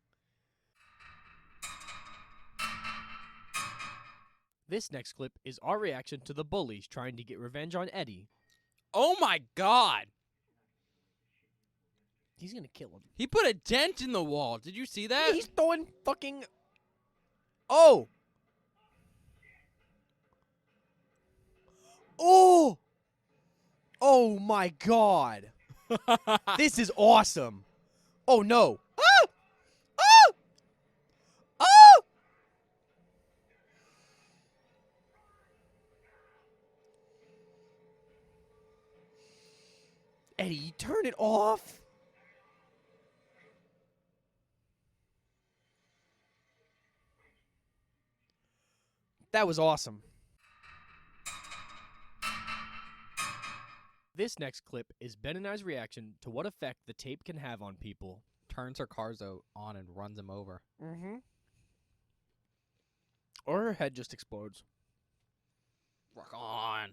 This next clip is our reaction to the bullies trying to get revenge on Eddie. Oh my god! He's gonna kill him. He put a dent in the wall. Did you see that? He's throwing fucking... Oh! Oh! Oh my god. This is awesome. Oh no. Ah! Ah! Ah! Eddie, turn it off. That was awesome. This next clip is Ben and I's reaction to what effect the tape can have on people. Turns her cars on and runs him over. Mm-hmm. Or her head just explodes. Rock on.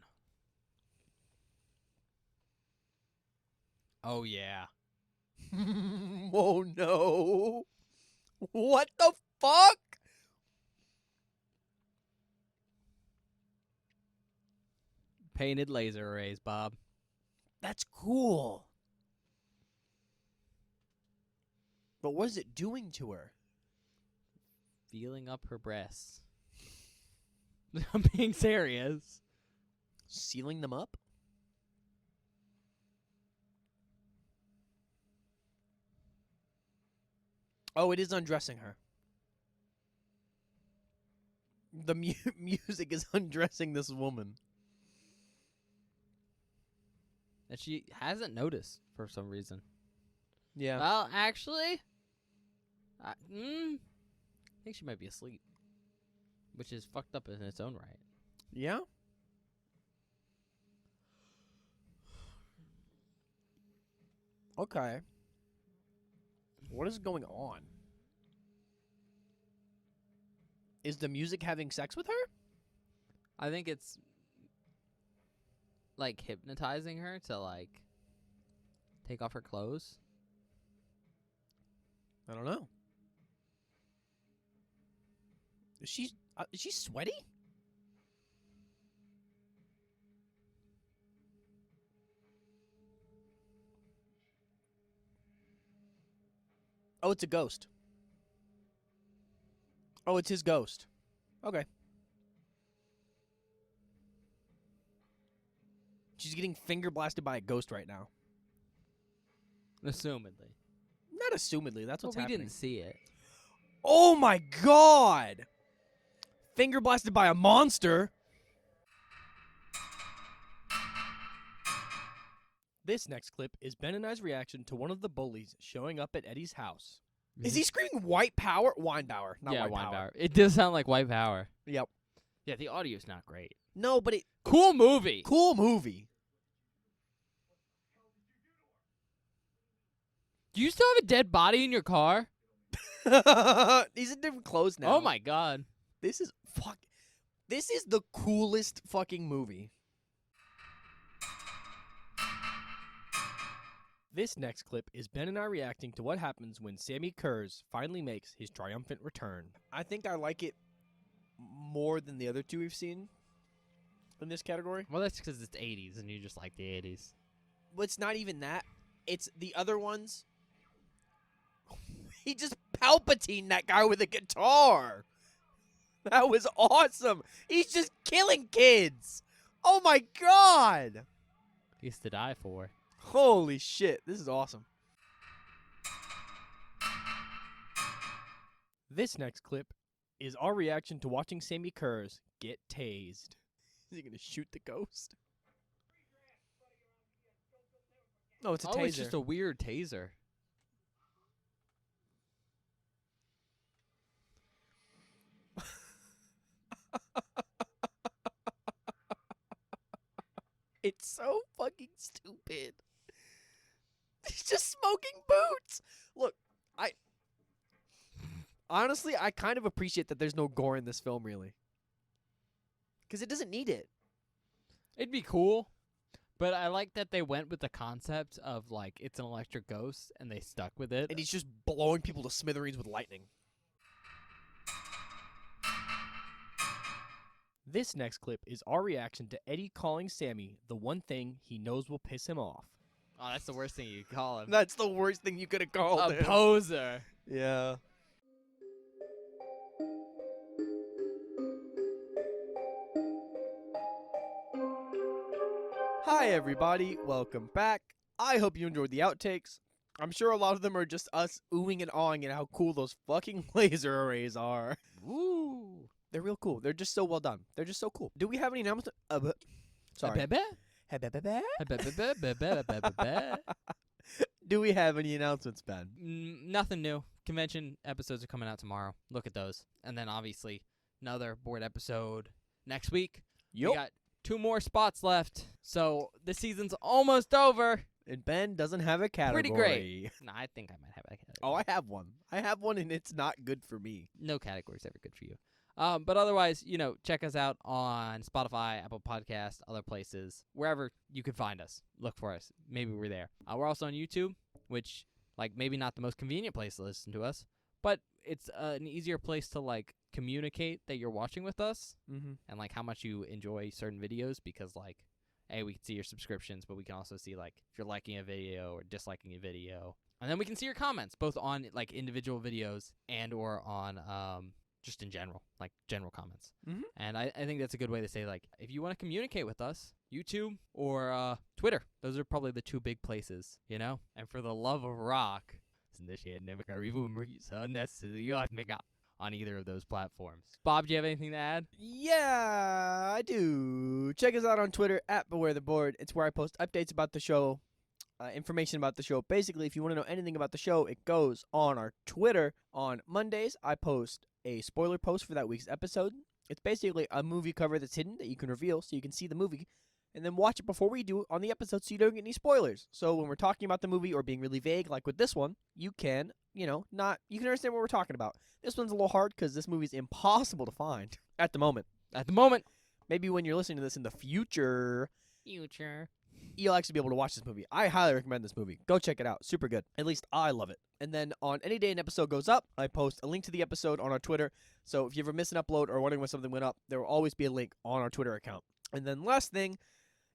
Oh, yeah. Oh, no. What the fuck? Painted laser arrays, Bob. That's cool. But what is it doing to her? Feeling up her breasts. I'm being serious. Sealing them up? Oh, it is undressing her. The music is undressing this woman. And she hasn't noticed for some reason. Yeah. Well, actually, I think she might be asleep, which is fucked up in its own right. Yeah? Okay. What is going on? Is the music having sex with her? I think it's like hypnotizing her to like take off her clothes. I don't know. Is she sweaty? Oh, it's a ghost. Oh, it's his ghost. Okay. She's getting finger blasted by a ghost right now. Assumedly. Not assumedly, that's what's we happening. didn't see it. Oh my god! Finger blasted by a monster. This next clip is Ben and I's reaction to one of the bullies showing up at Eddie's house. Is he screaming white power? Wine power, not yeah, white power. It does sound like white power. Yep. Yeah, the audio's not great. No, but it Cool movie. cool movie. Do you still have a dead body in your car? He's in different clothes now. Oh my god. This is the coolest fucking movie. This next clip is Ben and I reacting to what happens when Sammy Kurz finally makes his triumphant return. I think I like it more than the other two we've seen in this category. Well, that's because it's 80s and you just like the 80s. But it's not even that. It's the other ones. He just Palpatine that guy with a guitar. That was awesome. He's just killing kids. Oh my god. He's to die for. Holy shit. This is awesome. This next clip is our reaction to watching Sammy Kurz get tased. Is he going to shoot the ghost? No, it's a taser. It's just a weird taser. It's so fucking stupid. He's just smoking boots. Look, honestly, I kind of appreciate that there's no gore in this film, really. Because it doesn't need it. It'd be cool, but I like that they went with the concept of, like, it's an electric ghost, and they stuck with it. And he's just blowing people to smithereens with lightning. This next clip is our reaction to Eddie calling Sammy the one thing he knows will piss him off. Oh, that's the worst thing you could call him. That's the worst thing you could have called A him. poser. Yeah. Hi, everybody. Welcome back. I hope you enjoyed the outtakes. I'm sure a lot of them are just us oohing and awing at how cool those fucking laser arrays are. Woo. They're real cool. They're just so well done. They're just so cool. Do we have any announcements? Sorry. Do we have any announcements, Ben? Nothing new. Convention episodes are coming out tomorrow. Look at those. And then, obviously, another board episode next week. Yup. We got 2 more spots left. So, the season's almost over. And Ben doesn't have a category. Pretty great. No, I think I might have a category. Oh, I have one. I have one, and it's not good for me. No category's ever good for you. But otherwise, check us out on Spotify, Apple Podcasts, other places, wherever you can find us. Look for us. Maybe we're there. We're also on YouTube, which, maybe not the most convenient place to listen to us, but it's an easier place to, communicate that you're watching with us and, how much you enjoy certain videos because, A, we can see your subscriptions, but we can also see, if you're liking a video or disliking a video. And then we can see your comments, both on, individual videos and or on just in general, general comments. And I think that's a good way to say, if you want to communicate with us, YouTube or Twitter. Those are probably the two big places, And for the love of rock, on either of those platforms. Bob, do you have anything to add? Yeah, I do. Check us out on Twitter at Beware the Board. It's where I post updates about the show, information about the show. Basically, if you want to know anything about the show, it goes on our Twitter. On Mondays, I post a spoiler post for that week's episode. It's basically a movie cover that's hidden that you can reveal so you can see the movie and then watch it before we do it on the episode so you don't get any spoilers. So when we're talking about the movie or being really vague, like with this one, you can, you can understand what we're talking about. This one's a little hard because this movie's impossible to find at the moment. Maybe when you're listening to this in the future, you'll actually be able to watch this movie. I highly recommend this movie. Go check it out. Super good. At least I love it. And then on any day an episode goes up, I post a link to the episode on our Twitter. So if you ever miss an upload or wondering when something went up, there will always be a link on our Twitter account. And then last thing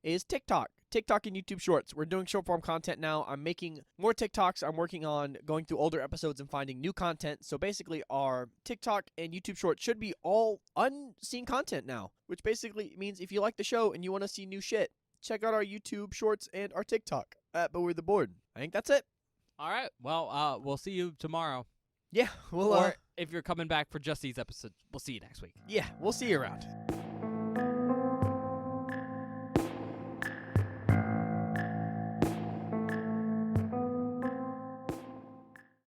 is TikTok and YouTube Shorts. We're doing short form content now. I'm making more TikToks. I'm working on going through older episodes and finding new content. So basically our TikTok and YouTube Shorts should be all unseen content now, which basically means if you like the show and you want to see new shit, check out our YouTube Shorts and our TikTok at Beware the Board. I think that's it. All right. Well, we'll see you tomorrow. Yeah. Or if you're coming back for just these episodes, we'll see you next week. Yeah, we'll see you around.